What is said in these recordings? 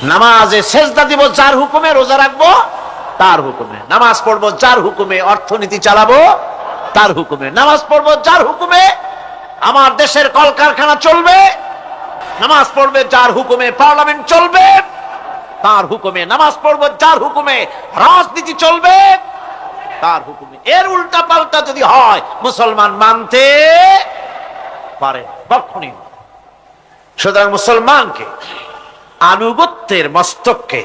নামাজে সেজদা দিব যার হুকুমে, রোজা রাখবো তার হুকুমে, নামাজ পড়বো যার হুকুমে, অর্থনীতি চালাবো তার হুকুমে, নামাজ পড়বো যার হুকুমে আমার দেশের কলকারখানা চলবে, নামাজ পড়বে যার হুকুমে পার্লামেন্ট চলবে তার হুকুমে, নামাজ পড়বো যার হুকুমে রাজনীতি চলবে তার হুকুমে। এর উল্টা পাল্টা যদি হয় মুসলমান মানতে পারে কখনই। সুতরাং মুসলমানকে আনুগত্যের মস্তককে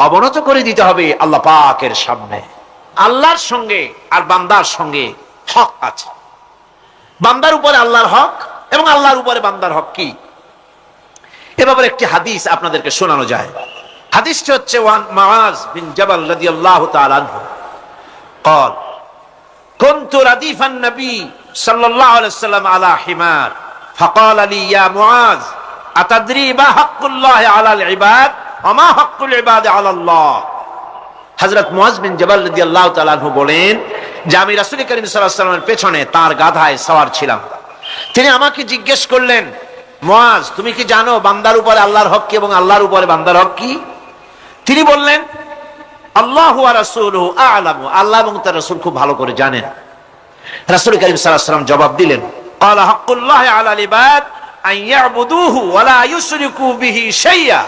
অবনত করে দিতে হবে আল্লাহ পাকের সামনে। আল্লাহর সঙ্গে আর বান্দার সঙ্গে হক আছে, বান্দার উপরে আল্লাহর হক এবং আল্লাহর উপরে বান্দার হক কি, এ ব্যাপারে একটি হাদিস আপনাদেরকে শোনানো যায়। হাদিসটি হচ্ছে ওয়ান মুআজ বিন জাবাল রাদিয়াল্লাহু তাআলা আনহু قال كنت رديف النبي صلى الله عليه وسلم على حمار فقال لي يا معاذ أتدري ما حق الله على العباد وما حق العباد على الله। হযরত মুআজ বিন জাবাল রাদিয়াল্লাহু তাআলা আনহু বলেন যে আমি রাসূল করিম সাল্লাল্লাহু আলাইহি ওয়াসাল্লামের পেছনে তার গাধায় সওয়ার ছিলাম। তিনি আমাকে জিজ্ঞেস করলেন, মুআজ তুমি কি জানো বান্দার উপরে আল্লাহর হক কি এবং আল্লাহর উপরে বান্দার হক কি? তিনি বললেন, আল্লাহু ওয়া রাসূলুহু আ'লামু, আল্লাহ এবং তার রাসূল খুব ভালো করে জানেন। রাসূল করিম সাল্লাল্লাহু আলাইহি ওয়াসাল্লাম জবাব দিলেন, ক্বালা হাক্কুল্লাহি আলাল ইবাদ আন ইয়াবুদুহু ওয়া লা ইউশরিকু বিহি শাইআ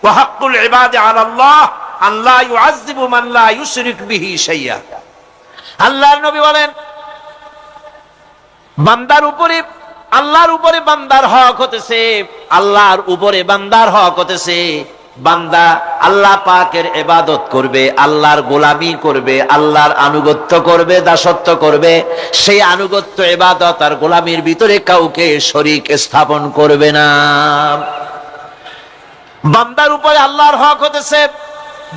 ওয়া হাক্কুল ইবাদি আলাল্লাহ আন লা ইউআযযিবু মান লা ইউশরিক বিহি শাইআ। আল্লাহর নবী বলেন, বান্দার উপরে আল্লাহর উপরে বান্দার হক হতেছে, আল্লাহর উপরে বান্দার হক হতেছে বান্দা আল্লাহ পাকের ইবাদত করবে, আল্লাহর গোলামি করবে, আল্লাহর আনুগত্য করবে, দাসত্ব করবে। সেই আনুগত্য ইবাদত আর গোলামির ভিতরে কাউকে শরীক স্থাপন করবে না। বান্দার উপরে আল্লাহর হক হতেছে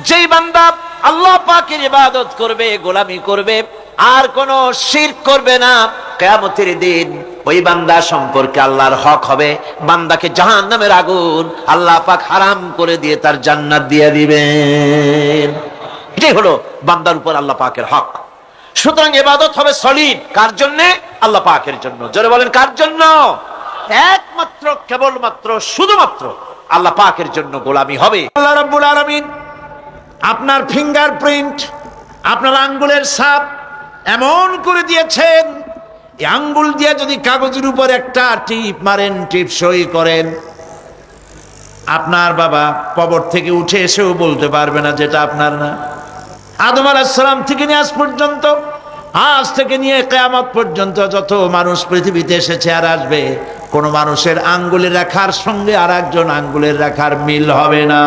যেই বান্দা আল্লাহ পাকের ইবাদত করবে, গোলামি করবে, আর কোন শিরক করবে না, কিয়ামতের দিন ওই বান্দা সম্পর্কে আল্লাহর হক হবে বান্দাকে জাহান্নামের আগুন আল্লাহ পাক হারাম করে দিয়ে তার জান্নাত দিয়ে দিবেন। এটাই হলো বান্দার উপর আল্লাহ পাকের হক। সুতরাং ইবাদত হবে সলিড কার জন্য? আল্লাহ পাকের জন্য। জোরে বলেন কার জন্য? একমাত্র কেবলমাত্র শুধুমাত্র আল্লাহ পাকের জন্য গোলামি হবে। আল্লাহ রাব্বুল আলামিন আপনার ফিঙ্গারপ্রিন্ট, আপনার আঙ্গুলের ছাপ এমন করে দিয়েছেন, এই আঙ্গুল দিয়ে যদি কাগজের উপর একটা টিপ মারেন, টিপ সই করেন, আপনার বাবা কবর থেকে উঠে এসেও বলতে পারবে না যেটা আপনার না। আদম আলাইহিস সালাম থেকে নিয়ে আজ পর্যন্ত, আজ থেকে নিয়ে কিয়ামত পর্যন্ত যত মানুষ পৃথিবীতে এসেছে আর আসবে, কোন মানুষের আঙ্গুলের রেখার সঙ্গে আর একজন আঙ্গুলের রেখার মিল হবে না।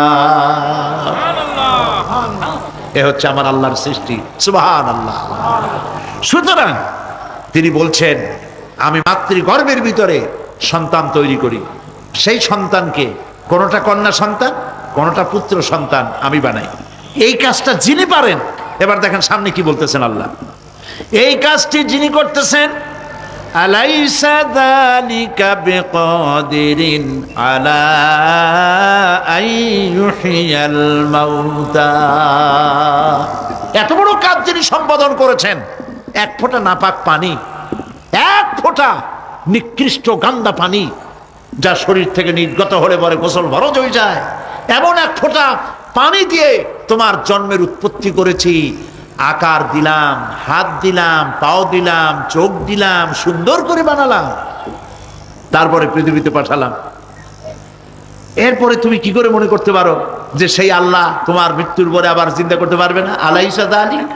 এ হচ্ছে আমার আল্লাহর সৃষ্টি, সুবহানাল্লাহ। সুতরাং তিনি বলছেন, আমি মাতৃগর্ভের ভিতরে সন্তান তৈরি করি, সেই সন্তানকে কোনটা কন্যা সন্তান, কোনটা পুত্র সন্তান আমি বানাই। এই কাজটা যিনি পারেন, এবার দেখেন সামনে কি বলতেছেন আল্লাহ, এই কাজটি যিনি করতেছেন, আলাইসা যালিকা বিকাদিরিন আলা আইয়ুহিয়াল মাউতা। এত বড় কাজ যিনি সম্পাদন করেছেন, এক ফোঁটা নাপাক পানি, এক ফোঁটা নিকৃষ্ট গান্দা পানি যা শরীর থেকে নির্গত হলে পরে গোসল ফরজ হয়ে যায়, এমন এক ফোঁটা পানি দিয়ে তোমার জন্মের উৎপত্তি করেছি, আকার দিলাম, হাত দিলাম, পাও দিলাম, চোখ দিলাম, সুন্দর করে বানালাম, তারপরে পৃথিবীতে পাঠালাম। এরপরে তুমি কি করে মনে করতে পারো যে সেই আল্লাহ তোমার মৃত্যুর পরে আবার জিন্দা করতে পারবে না? আলাইসা যালিক,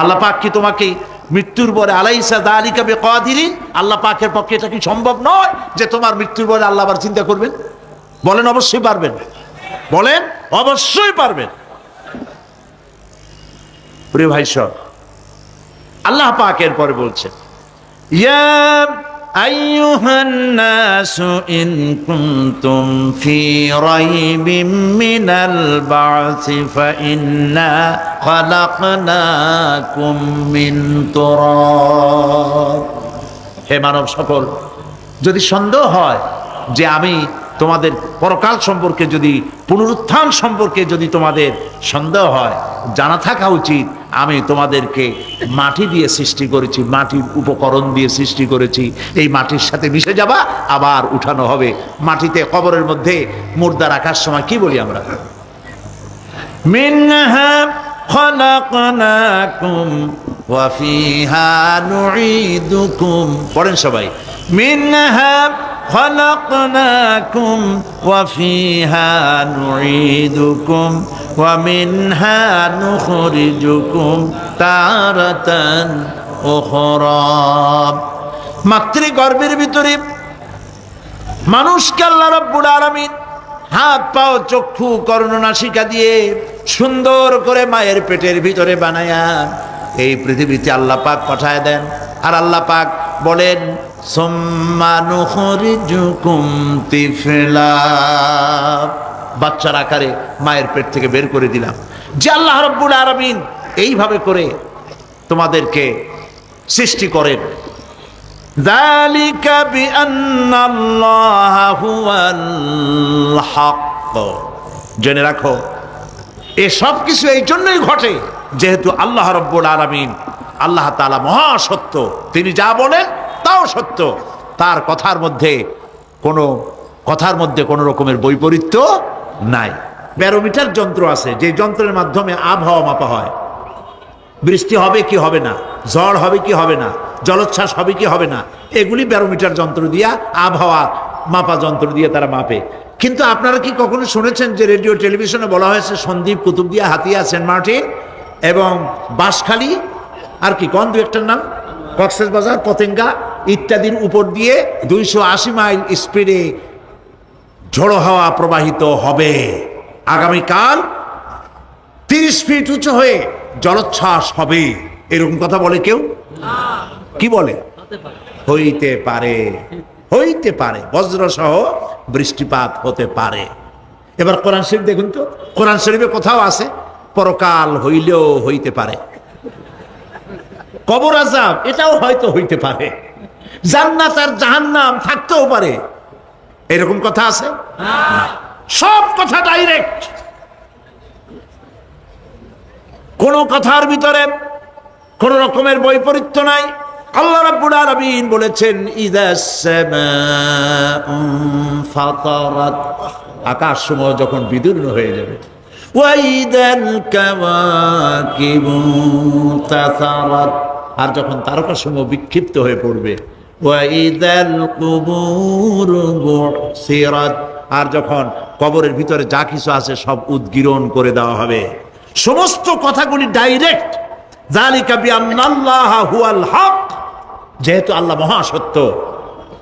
আল্লাহ পাক কি তোমাকে মৃত্যুর পরে, আলাইসা যালিকা বিকাদিরিন, আল্লাহ পাকের পক্ষে এটা কি সম্ভব নয় যে তোমার মৃত্যুর পরে আল্লাহ আবার চিন্তা করবেন? বলেন অবশ্যই পারবেন, বলেন অবশ্যই পারবেন। প্রিয় ভাই সব, আল্লাহ পাক এর পরে বলছেন, ইয়া আইয়ুহান নাসু ইন কুনতুম ফি রাইবিম মিনাল বা'সি ফাইন্না খালাকনাকুম মিন তুরাব। হে মানব সকল, যদি সন্দেহ হয় যে আমি তোমাদের পরকাল সম্পর্কে, যদি পুনরুত্থান সম্পর্কে যদি তোমাদের সন্দেহ হয়, জানা থাকা উচিত আমি তোমাদেরকে মাটি দিয়ে সৃষ্টি করেছি, মাটির উপকরণ দিয়ে সৃষ্টি করেছি। এই মাটির সাথে মিশে যাবা, আবার উঠানো হবে। মাটিতে কবরের মধ্যে মুর্দা রাখার সময় কি বলি আমরা? মিনহা খলাকনাকুম ওয়া ফিহা নুঈদুকুম। পড়েন সবাই, মিনহা খলাকনাকুম ওয়া ফিহা নুঈদুকুম ওয়া মিনহা নুখরিজুকুম তারাতান উখরা। মাতৃগর্ভের ভিতরে মানুষকে আল্লাহ রাব্বুল আলামিন হাত পাও চক্ষু কর্ণনাসিকা দিয়ে সুন্দর করে মায়ের পেটের ভিতরে বানায়া এই পৃথিবীতে আল্লাহ পাক পাঠায় দেন। আর আল্লাহ পাক বলেন, সুম্মা নুখরিজুকুম তিফলা, বাচ্চার আকারে মায়ের পেট থেকে বের করে দিলাম। যে আল্লাহ রাব্বুল আলামিন এইভাবে করে তোমাদেরকে সৃষ্টি করেন। যালিকা বিআন্নাল্লাহা হুয়াল হক। জেনে রাখো, এ সব কিছু এই জন্যই ঘটে যেহেতু আল্লাহ রাব্বুল আলামিন, আল্লাহ তাআলা মহা সত্য। তিনি যা বলেন তাও সত্য। তার কথার মধ্যে কোনো রকমের বৈপরীত্য নাই। ব্যারোমিটার যন্ত্র আছে, যে যন্ত্রের মাধ্যমে আবহাওয়া মাপা হয়। বৃষ্টি হবে কি হবে না, ঝড় হবে কি হবে না, জলোচ্ছ্বাস হবে কি হবে না, এগুলি ব্যারোমিটার যন্ত্র দিয়া, আবহাওয়া মাপা যন্ত্র দিয়ে তারা মাপে। কিন্তু আপনারা কি কখনো শুনেছেন যে রেডিও টেলিভিশনে বলা হয়েছে সন্দ্বীপ, কুতুবদিয়া, হাতিয়া, সেন্ট মার্টিন এবং বাঁশখালী, আর কি কোন দু একটার নাম, কক্সবাজার, পতেঙ্গা ইত্যাদির উপর দিয়ে 280 মাইল স্পিডে ঝোড়ো হাওয়া প্রবাহিত হবে। আগামীকাল 30 ফিট উঁচু হয়ে জলোচ্ছ্বাস হবে। এরকম কথা বলে কেউ? কি বলে? হইতে পারে, হইতে পারে, বজ্র সহ বৃষ্টিপাত হতে পারে। এবার কোরআন শরীফ দেখুন তো, কোরআন শরীফে কোথাও আছে পরকাল হইলেও হইতে পারে, কবর আযাব এটাও হয়তো হইতে পারে, জান্নাত আর জাহান্নাম থাকতেও পারে। এরকম কথা আছে? সব কথা ডাইরেক্ট, কোন কথার ভিতরে কোন রকমের বৈপরীত্য নাই। আল্লাহ রাব্বুল আলামিন বলেছেন, ইযাস সামাউ ফাতারাত, আকাশ সমূহ যখন বিদীর্ণ হয়ে যাবে, ওয়া ইদাল কাওয়াকিবু তাসারাত, আর যখন তারকা সমূহ বিক্ষিপ্ত হয়ে পড়বে, ওয়া ইদাল কুবুর বুসিরাত, আর যখন কবরের ভিতরে যা কিছু আছে সব উদ্গীরণ করে দেওয়া হবে। সমস্ত কথাগুলি ডাইরেক্ট। যালিকা বিআন্নাল্লাহা হুয়াল হক, যেহেতু আল্লাহ মহা সত্য।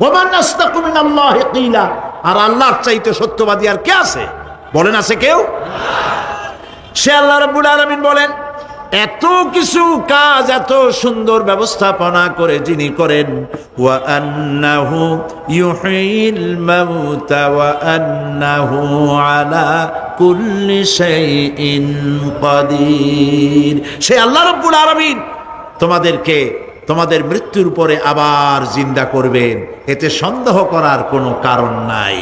ওয়া মান আসতাকু মিনাল্লাহি কিলা, আর আল্লাহর চাইতে সত্যবাদী আর কে আছে? বলেন, আছে কেউ? সে আল্লাহ রাব্বুল আলামিন বলেন, এত কিছু কাজ, এত সুন্দর ব্যবস্থাপনা করে যিনি করেন, ওয়া আন্নাহু ইউহিল মাউতা ওয়া আন্নাহু আলা কুল্লি শাইইন কাদির। সে আল্লাহ রাব্বুল আলামিন তোমাদেরকে তোমাদের মৃত্যুর পরে আবার জিন্দা করবেন, এতে সন্দেহ করার কোনো কারণ নাই।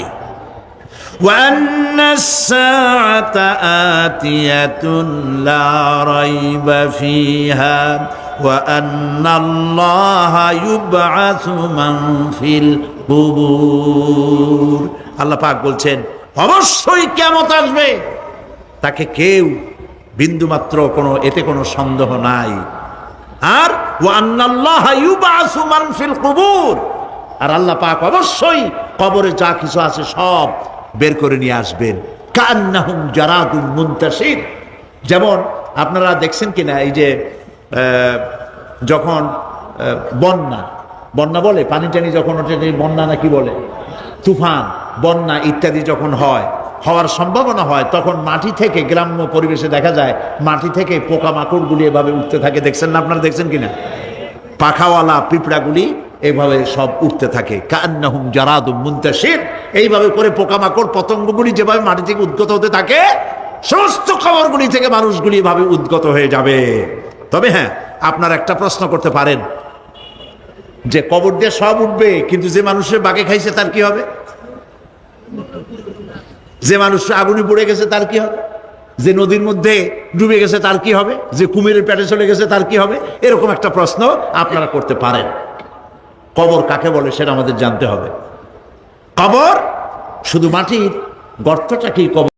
وأن الساعة آتية لا ريب فيها وأن الله يبعث من في القبور। আল্লাহ পাক বলছেন, অবশ্যই কিয়ামত আসবে, তাকে কেউ বিন্দুমাত্র এতে কোনো সন্দেহ নাই। আর وأن الله يبعث من في القبور, আর আল্লাহ পাক অবশ্যই কবরে যা কিছু আছে সব বের করে নিয়ে আসবেন। কান্নাহুম জারাদুম মুনতাশির, যেমন আপনারা দেখছেন কিনা, এই যে যখন বন্যা বলে, পানি টানি যখন ওঠে, বন্যা নাকি বলে, তুফান, বন্যা ইত্যাদি যখন হওয়ার সম্ভাবনা হয়, তখন মাটি থেকে, গ্রাম্য পরিবেশে দেখা যায় মাটি থেকে পোকামাকড়গুলি এভাবে উঠতে থাকে। দেখছেন না? আপনারা দেখছেন কিনা? পাখাওয়ালা পিঁপড়াগুলি এইভাবে সব উঠতে থাকে। কান্নাহুম জারাদুম মুনতাশির, এইভাবে করে পোকামাকড় পতঙ্গগুলি যেভাবে মাটি থেকে উদ্গত হতে থাকে, সমস্ত খবরগুলি থেকে মানুষগুলি এভাবে উদ্গত হয়ে যাবে। তবে হ্যাঁ, আপনারা একটা প্রশ্ন করতে পারেন যে কবর দিয়ে সব উঠবে, কিন্তু যে মানুষের বাগে খাইছে তার কি হবে? যে মানুষ আগুনে পুড়ে গেছে তার কি হবে? যে নদীর মধ্যে ডুবে গেছে তার কি হবে, যে কুমিরের পেটে চলে গেছে তার কি হবে, এরকম একটা প্রশ্ন আপনারা করতে পারেন। কবর কাকে বলে সেটা আমাদের জানতে হবে। কবর শুধু মাটির গর্তটাকেই কবর